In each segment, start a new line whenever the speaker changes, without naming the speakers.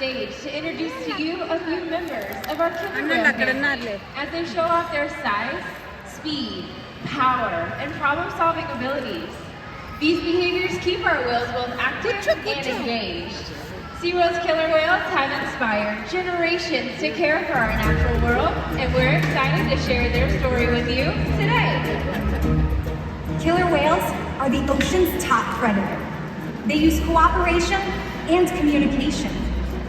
stage to introduce to you a few members of our killer whale family as they show off their size, speed, power, and problem-solving abilities. These behaviors keep our whales both active and engaged. SeaWorld's killer whales have inspired generations to care for our natural world, and we're excited to share their story with you today.
Killer whales are the ocean's top predator. They use cooperation and communication,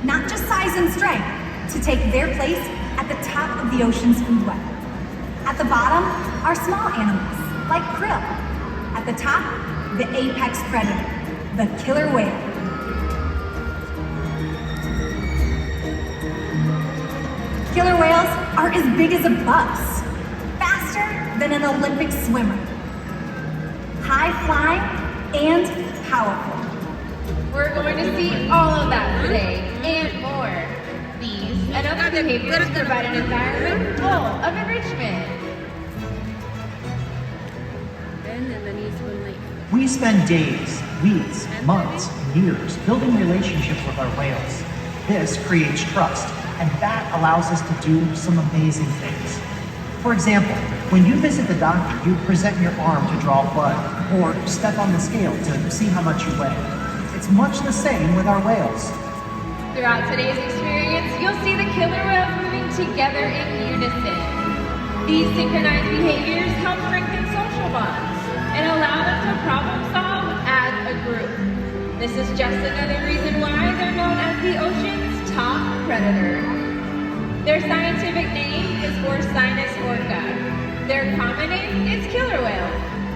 not just size and strength, to take their place at the top of the ocean's food web. At the bottom are small animals, like krill. At the top, the apex predator, the killer whale. Killer whales are as big as a bus, faster than an Olympic swimmer, high-flying and powerful.
We're going to see all of that today and more. These and other behaviors provide an environment full of enrichment.
We spend days, weeks, months, and years building relationships with our whales. This creates trust, and that allows us to do some amazing things. For example, when you visit the doctor, you present your arm to draw blood, or step on the scale to see how much you weigh. It's much the same with our whales.
Throughout today's experience, you'll see the killer whales moving together in unison. These synchronized behaviors help strengthen social bonds and allow them to problem solve as a group. This is just another reason why they're known as the ocean's top predator. Their scientific name is Orcinus orca. Their common name is killer whale.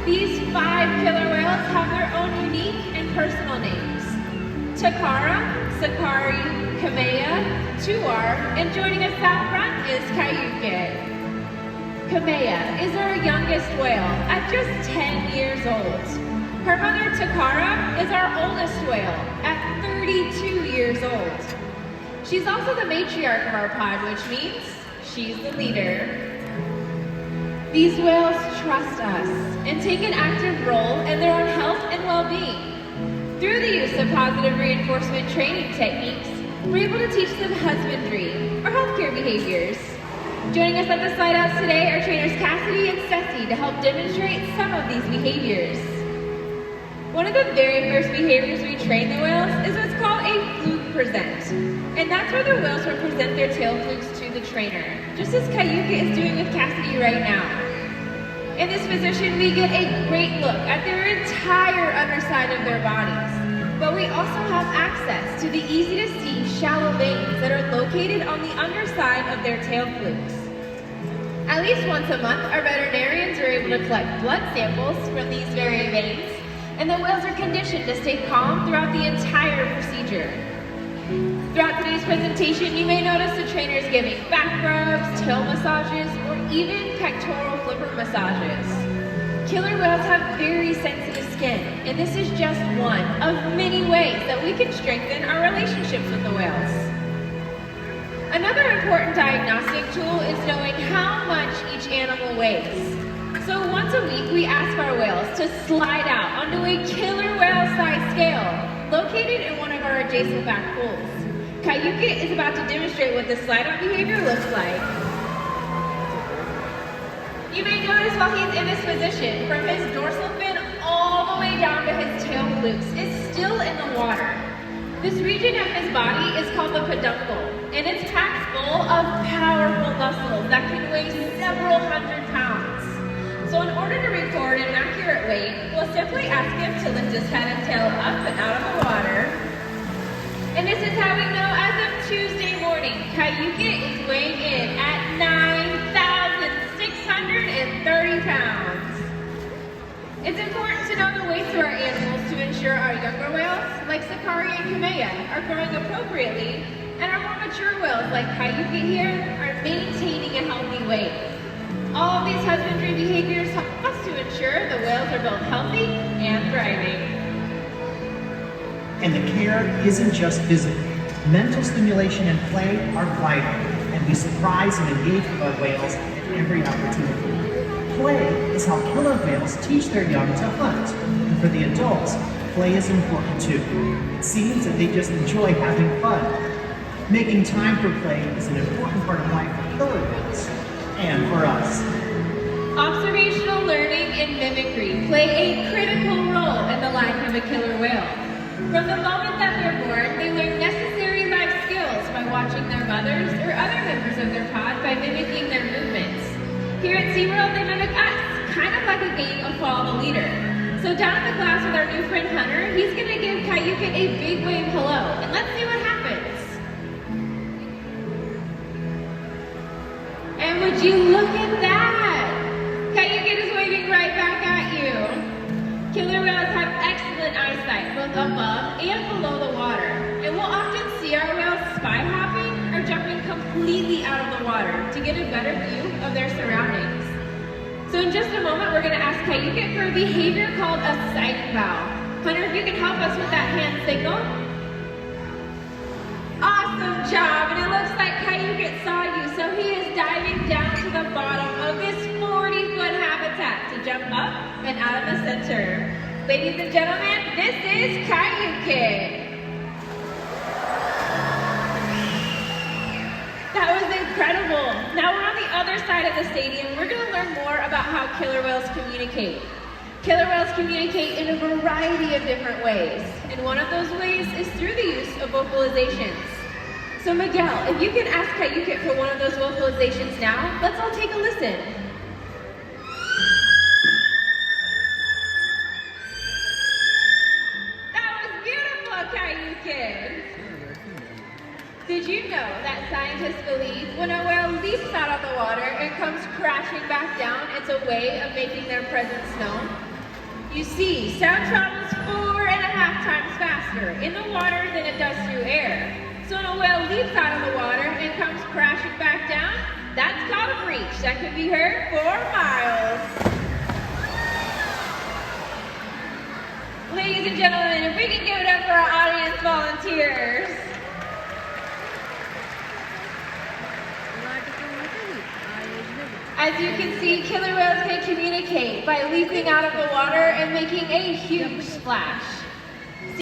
These 5 killer whales have their own unique and personal names. Takara, Sakari, Kamea, Tuar, and joining us out front is Kayuke. Kamea is our youngest whale at just 10 years old. Her mother Takara is our oldest whale at 32 years old. She's also the matriarch of our pod, which means she's the leader. These whales trust us and take an active role in their own health and well-being. Through the use of positive reinforcement training techniques, we're able to teach them husbandry or healthcare behaviors. Joining us at the slide house today are trainers Cassidy and Ceci to help demonstrate some of these behaviors. One of the very first behaviors we train the whales is what's called a fluke present. And that's where the whales will present their tail flukes to the trainer, just as Kayuka is doing with Cassidy right now. In this position, we get a great look at their entire underside of their bodies. But we also have access to the easy-to-see shallow veins that are located on the underside of their tail flukes. At least once a month, our veterinarians are able to collect blood samples from these very veins, and the whales are conditioned to stay calm throughout the entire procedure. Throughout today's presentation, you may notice the trainers giving back rubs, tail massages, or even pectoral flipper massages. Killer whales have very sensitive skin, and this is just one of many ways that we can strengthen our relationships with the whales. Another important diagnostic tool is knowing how much each animal weighs. So once a week, we ask our whales to slide out onto a killer whale size scale located in one of our adjacent back pools. Kayuki is about to demonstrate what this slide-out behavior looks like. You may notice while he's in this position, from his dorsal fin all the way down to his tail flukes is still in the water. This region of his body is called the peduncle, and it's packed full of powerful muscles that can weigh several hundred pounds. So in order to record an accurate weight, we'll simply ask him to lift his head and tail up and out of the water. And this is how we know as of Tuesday morning, Kayuki is weighing in at 9,630 pounds. It's important to know the weights of our animals to ensure our younger whales, like Sakari and Kamea, are growing appropriately, and our more mature whales, like Kayuki here, are maintaining a healthy weight. All of these husbandry behaviors help us to ensure the whales are both healthy and thriving.
And the care isn't just physical. Mental stimulation and play are vital, and we surprise and engage with our whales at every opportunity. Play is how killer whales teach their young to hunt, and for the adults, play is important too. It seems that they just enjoy having fun. Making time for play is an important part of life for killer whales and for us.
Observational learning and mimicry play a critical role in the life of a killer whale. From the moment that they're born, they learn necessary life skills by watching their mothers or other members of their pod by mimicking their movements. Here at SeaWorld, they mimic us, kind of like a game of follow the leader. So down at the glass with our new friend Hunter, he's going to give Kayukin a big wave hello, and let's see what happens. And would you look at that? Kayukin is waving right back at you. Killer whales have excellent eyesight, both above and below the water. And we'll often see our whales spy hopping or jumping completely out of the water to get a better view of their surroundings. So in just a moment, we're gonna ask Kayukin for a behavior called a sight bow. Hunter, if you can help us with that hand signal. Awesome job, and it looks like Kayukin saw you, so he is diving down to the bottom of this 40-foot habitat to jump up and out of the center. Ladies and gentlemen, this is Kayukin. That was incredible. Now we're on the other side of the stadium. We're going to learn more about how killer whales communicate. Killer whales communicate in a variety of different ways, and one of those ways is through the use of vocalizations. So Miguel, if you can ask Kayukin for one of those vocalizations now, let's all take a listen. That was beautiful, Kayukin. Did you know that scientists believe when a whale leaps out of the water and comes crashing back down, it's a way of making their presence known? You see, sound travels 4.5 times faster in the water than it does through air. So when a whale leaps out of the water and comes crashing back down, that's called a breach that can be heard for miles. Ladies and gentlemen, if we can give it up for our audience volunteers. As you can see, killer whales can communicate by leaping out of the water and making a huge splash.